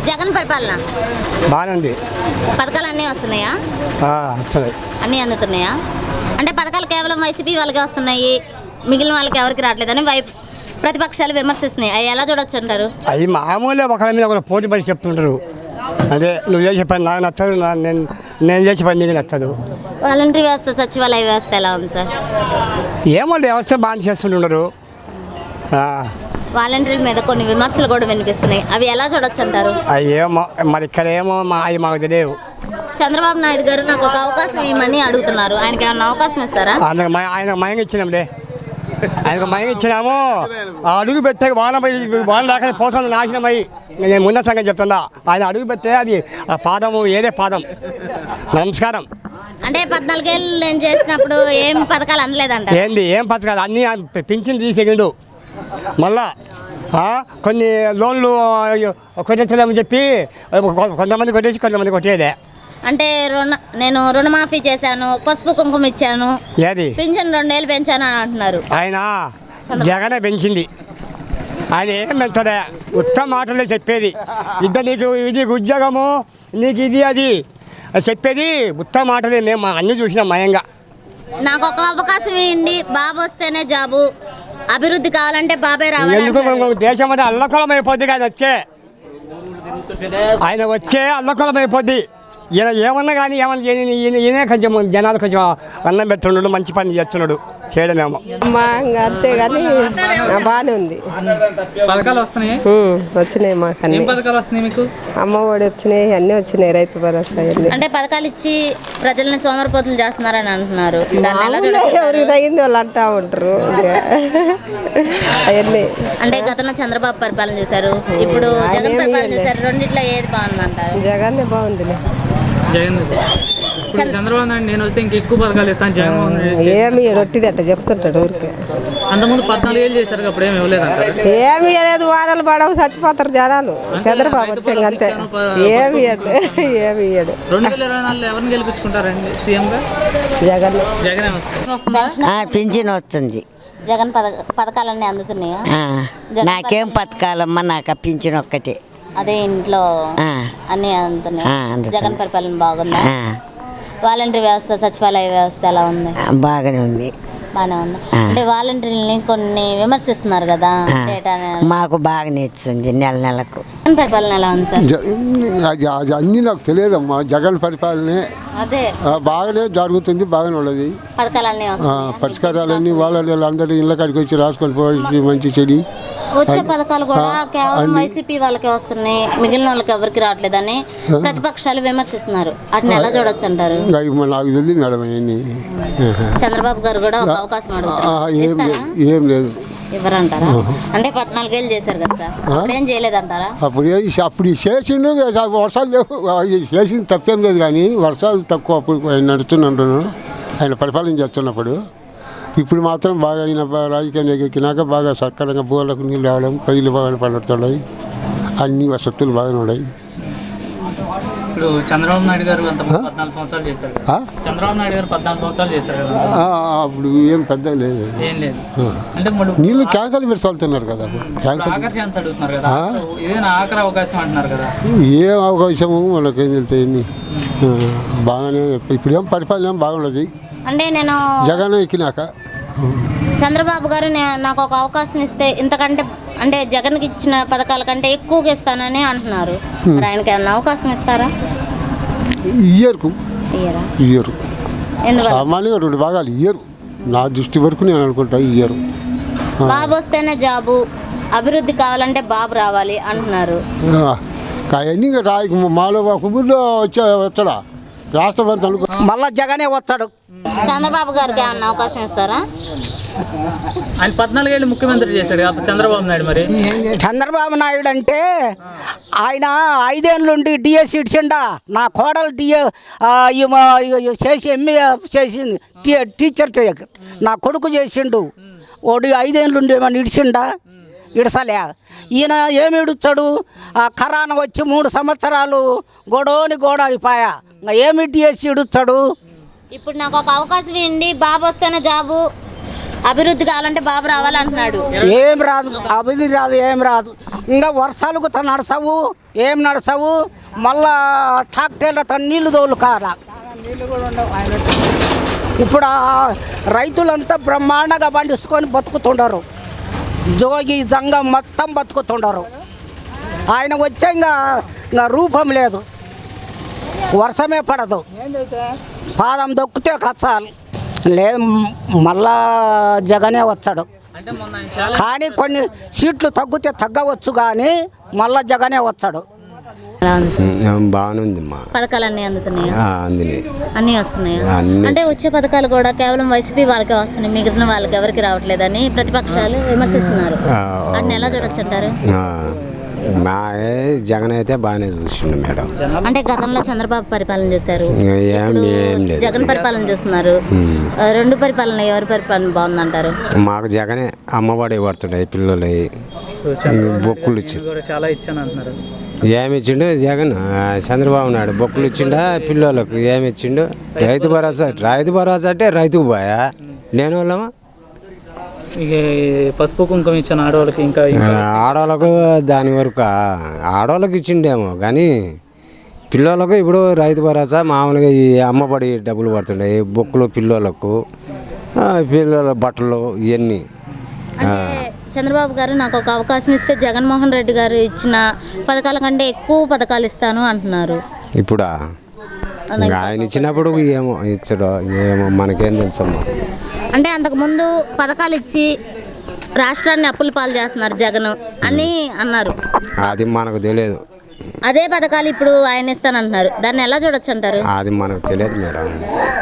జగన్ పరిపాలన బాగానే ఉంది. పథకాలు అన్నీ వస్తున్నాయా? వస్తున్నాయి. అన్నీ అందుతున్నాయా? అంటే పథకాలు కేవలం వైసీపీ వాళ్ళకే వస్తున్నాయి, మిగిలిన వాళ్ళకి ఎవరికి రావట్లేదని ప్రతిపక్షాలు విమర్శిస్తున్నాయి. అవి ఎలా చూడొచ్చు అంటారు? అవి మామూలే, ఒకరి మీద ఒకరు పోటీ పడి చెప్తుంటారు. అదే నువ్వు చేసే పని నాకు నచ్చదు, నేను చేసే పని నీకు నచ్చదు. వాలంటరీ వ్యవస్థ, సచివాలయ వ్యవస్థ ఎలా ఉంది సార్? ఏమో వ్యవస్థ బాగా చేస్తుంటున్నారు. వాలంటీర్ల మీద కొన్ని విమర్శలు కూడా వినిపిస్తున్నాయి. అవి ఎలా చూడొచ్చు అంటారు? ఏమో మరి ఇక్కడ ఏమో అవి మాకు తెలియవు. చంద్రబాబు నాయుడు గారు నాకు ఒక అవకాశం ఇవ్వమని అడుగుతున్నారు. ఆయనకి ఏమన్నా అవకాశం ఇస్తారా? ఆయన మయంగా ఇచ్చినాంలే, ఆయనకు మయంగా ఇచ్చినాము. అడుగు పెట్టే వాన లేక పోతుంది నాశనమై. నేను ముందు సంగతి చెప్తున్నా, ఆయన అడుగు పెట్టే అది ఆ పాదము ఏదే పాదం. నమస్కారం. అంటే 14 ఏళ్ళు నేను చేసినప్పుడు ఏం పథకాలు అందలేదంట. ఏం పథకాలు అన్నీ పింఛన్ తీసేయండు. మళ్ళా కొన్ని లోన్లు కొట్టేసామని చెప్పి కొంతమంది కొట్టేసి కొంతమంది కొట్టేదే. అంటే నేను రుణమాఫీ చేశాను, పసుపు కుంకుమ ఇచ్చాను, ఏది పింఛన్ 2 ఏళ్ళు పెంచాను అని అంటున్నారు. ఆయన జగనే పెంచింది. ఆయన ఏం పెంచడే, ఉత్తమ మాటలే చెప్పేది. నీకు ఇది ఉద్యోగము, నీకు ఇది అది చెప్పేది ఉత్తమ మాటలే. మేము అన్నీ చూసినాం మయంగా. నాకు ఒక అవకాశం ఇవ్వండి, బాబు వస్తేనే జాబు, అభివృద్ధి కావాలంటే బాబే రావాలి. ఎందుకు దేశం అంతా అల్లకొలం అయిపోద్ది. ఆయన వచ్చే అల్లకొలం అయిపోద్ది. ఈయన ఏమన్నా కానీ ఈయనే కొంచెం జనాలు కొంచెం అన్నం పెడుతున్నాడు, మంచి పని చేస్తున్నాడు, చేయడమేమో అంతే కానీ బాగానే ఉంది. పథకాలు వస్తున్నాయి, వచ్చినాయి మాకు అన్ని పథకాలు వస్తున్నాయి. మీకు అమ్మ ఒడి వచ్చినాయి, అన్నీ వచ్చినాయి, రైతు భరోసా అన్ని. అంటే పథకాలు ఇచ్చి ప్రజల్ని సోమరిపోతులు చేస్తున్నారని అంటున్నారు. ఎవరికి తగింది వాళ్ళు అంటా ఉంటారు అవన్నీ. అంటే గతంలో చంద్రబాబు పరిపాలన చూశారు, ఇప్పుడు జగన్ పరిపాలన చూశారు. రెండిట్లో ఏది బాగుంది అంటారు? జగన్ బాగుందిలే. జగన్ చంద్రబాబు నాయుడు నేను వస్తే ఇంక ఎక్కువ పథకాలు ఇస్తాను జగన్మోహన్ రెడ్డి ఏమి రొట్టిది అట్ట చెప్తుంటాడు ఊరికే. అంతకుముందు 14 ఏళ్ళు చేశారు, అప్పుడు ఏమి ఇవ్వలేదు అంటారు? ఏమి లేదు, వారాలు పడవు, చచ్చిపోతారు జనాలు. చంద్రబాబు వచ్చాక అంతే. ఏమి ఏమి ఇయ్యాడు. 2024 ఎవరిని గెలిపించుకుంటారండి సీఎంగా? జగన్. జగనే వస్తుంది. పింఛన్ వస్తుంది. జగన్ పథకాలన్నీ అందుతున్నాయా? నాకేం పథకాలమ్మా, నాకు ఆ పింఛన్ ఒక్కటే. అదే ఇంట్లో అన్ని అందుతున్నాయి. జగన్ పరిపాలన బాగుందా? వాలంటరీ వ్యవస్థ, సచివాలయ వ్యవస్థ ఎలా ఉంది? బాగానే ఉంది. బాగానే ఉంది. అంటే వాలంటీర్లని కొన్ని విమర్శిస్తున్నారు కదా, మాకు బాగా నేర్చుంది నెలకు. జగన్ పరిపాలన ఎలా ఉంది సార్? అన్నీ నాకు తెలియదమ్మా. జగన్ పరిపాలనే అదే బాగానే జరుగుతుంది, బాగానే ఉన్నది. పథకాలన్నీ పరిష్కారాలన్నీ వాళ్ళందరూ ఇళ్ళ కాడికి వచ్చి రాసుకొని పోయి మంచి చెడి వచ్చే పథకాలు కూడా కేవలం వైసీపీ వాళ్ళకే వస్తున్నాయి, మిగిలిన వాళ్ళకి ఎవరికి రావట్లేదని ప్రతిపక్షాలు విమర్శిస్తున్నారు. వాటిని ఎలా చూడొచ్చు అంటారు? నాకు తెలియదు మేడం. అవన్నీ చంద్రబాబు గారు కూడా ఒక అవకాశం అడుగుతారు. ఏం లేదు, ఎవరంటారా? అంటే 14 ఏళ్ళు చేశారు కదా సార్, అప్పుడేం చేయలేదంటారా? అప్పుడు చేసిండు. వర్షాలు లేవు, చేసింది తప్పేం లేదు, కానీ వర్షాలు తక్కువ అప్పుడు నడుస్తున్నాను ఆయన పరిపాలన చేస్తున్నప్పుడు. ఇప్పుడు మాత్రం బాగా అయిన రాజకీయాన్ని ఎక్కినాక బాగా సక్రమంగా బోర్లకు నీళ్ళు రావడం, పైలు బాగా పడుతున్నాయి, అన్ని వసతులు బాగానే ఉన్నాయి. ఇప్పుడు చంద్రబాబు నాయుడు గారు 14 సంవత్సరాలు చేశారు. చంద్రబాబు నాయుడు గారు 14 సంవత్సరాలు చేశారు కదా, అప్పుడు ఏం పెద్ద లేదు, ఏం లేదు. అంటే నీళ్ళు ట్యాంకర్లు పెట్టి చల్లుతున్నారు కదా. ఆఖరి ఛాన్స్ అడుగుతున్నారు కదా, ఇదే నా ఆఖరి అవకాశం అంటున్నారు కదా. ఏం అవకాశము వాళ్ళకి ఏం తెలుస్తాయి. బాగానే ఇప్పుడు ఏం పరిపాలన ఏం బాగున్నది. అంటే నేను జగన్ ఎక్కినాక చంద్రబాబు గారు నాకు ఒక అవకాశం ఇస్తే ఇంతకంటే అంటే జగన్కి ఇచ్చిన పథకాల కంటే ఎక్కువగా ఇస్తానని అంటున్నారు. మరి ఆయనకి ఏమన్నా అవకాశం ఇస్తారా? ఇయ్యరు. సామాన్యంగా 2 భాగాలు ఇయ్యరు. నా దృష్టి వరకు నేను అనుకుంటా ఇయ్యరు. బాబు వస్తేనే జాబు, అభివృద్ధి కావాలంటే బాబు రావాలి అంటున్నారు. అవన్నీ మాలో ఒక ఊళ్ళో వచ్చాడా రాష్ట్రపతి అనుకో, మళ్ళా జగనే వస్తాడు. చంద్రబాబు గారికి ఏమన్నా అవకాశం ఇస్తారా? ఆయన 14 ఏళ్ళు ముఖ్యమంత్రి చేశాడు చంద్రబాబు నాయుడు. మరి చంద్రబాబు నాయుడు అంటే ఆయన 5 ఏళ్ళుండి డిఎస్ ఇడిచిండా. నా కోడలు చేసి ఎంఏ చేసింది, టీచర్ నా కొడుకు చేసిండు. వాడు 5 ఏళ్ళుండి ఏమన్నా ఇడిచిండా? ఇడసలే. ఈయన ఏమి ఇడుస్తాడు? కరోనా వచ్చి 3 సంవత్సరాలు గోడనిపాయా, ఏమి డిఎస్ ఇడుస్తాడు? ఇప్పుడు నాకు ఒక అవకాశం ఇవ్వండి, బాబు వస్తేనే జాబు, అభివృద్ధి కావాలంటే బాబు రావాలంటున్నాడు. ఏం రాదు, అభివృద్ధి రాదు, ఏం రాదు. ఇంకా వర్షాలకు నడసవు, ఏం నడసవు. మళ్ళా ట్రాక్టర్లతో నీళ్లు తోలు కాడ ఇప్పుడు రైతులంతా బ్రహ్మాండంగా పండించుకొని బతుకుతుండరు. జోగి జంగం మొత్తం బతుకుతుండరు. ఆయన వచ్చే ఇంకా రూపం లేదు, వర్షమే పడదు, పాదం దొక్కితే కచ్చాలి. లేదు, మళ్ళా జగనే వచ్చాడు. అంటే మొన్న ఆయన చాలా కానీ కొన్ని సీట్లు తగ్గితే తగ్గవచ్చు, కానీ మళ్ళా జగనే వచ్చాడు. ఎలా ఉంది సార్? బాగానే ఉంది మా పథకాలు అన్నీ అందుతున్నాయా? అందిని అన్నీ వస్తున్నాయా? అన్నీ. అంటే వచ్చే పథకాలు కూడా కేవలం వైసీపీ వాళ్ళకే వస్తున్నాయి, మిగిలిన వాళ్ళకి ఎవరికి రావట్లేదని ప్రతిపక్షాలు విమర్శిస్తున్నారు. వాటిని ఎలా చూడొచ్చు అంటారు? మా జగన్ అయితే బాగానే చూసిండు మేడం. అంటే గతంలో చంద్రబాబు పరిపాలన చేశారు, ఏం లేదు జగన్ పరిపాలన చేస్తున్నారు. రెండు పరిపాలన ఎవరి పరిపాలన బాగుందంటారు? మాకు జగనే అమ్మఒడి పడుతున్నాయి పిల్లలు బొక్కులు ఇచ్చి కూడా చాలా ఇచ్చాను అంటున్నారు. ఏమి ఇచ్చిండు జగన్? చంద్రబాబు నాయుడు బొక్కులు ఇచ్చిండా పిల్లలకు? ఏమి ఇచ్చిండు? రైతు భరోసా అంటే రైతుకు పోయా లేని వాళ్ళమా? ఇక పసుపు కుంకుమ ఇచ్చాను ఆడవాళ్ళకి. ఇంకా ఆడవాళ్ళకు దాని వరకు ఆడవాళ్ళకి ఇచ్చిండేమో, కానీ పిల్లలకు ఇప్పుడు రైతు భరోసా మామూలుగా ఈ అమ్మబడి డబ్బులు పడుతున్నాయి, బొక్కులు పిల్లలకు, పిల్లల బట్టలు ఇవన్నీ. అంటే చంద్రబాబు గారు నాకు ఒక అవకాశం ఇస్తే జగన్మోహన్ రెడ్డి గారు ఇచ్చిన పథకాల కంటే ఎక్కువ పథకాలు ఇస్తాను అంటున్నారు. ఇప్పుడా? ఆయన ఇచ్చినప్పుడు ఏమో ఇచ్చడో ఏమో మనకేం తెలుసమ్మా. అంటే అంతకుముందు పథకాలు ఇచ్చి రాష్ట్రాన్ని అప్పుల పాలు చేస్తున్నారు జగన్ అని అన్నారు. అది మనకు తెలియదు. అదే పథకాలు ఇప్పుడు ఆయన ఇస్తానంటున్నారు, దాన్ని ఎలా చూడొచ్చు అంటారు? అది మనకు తెలియదు మేడం.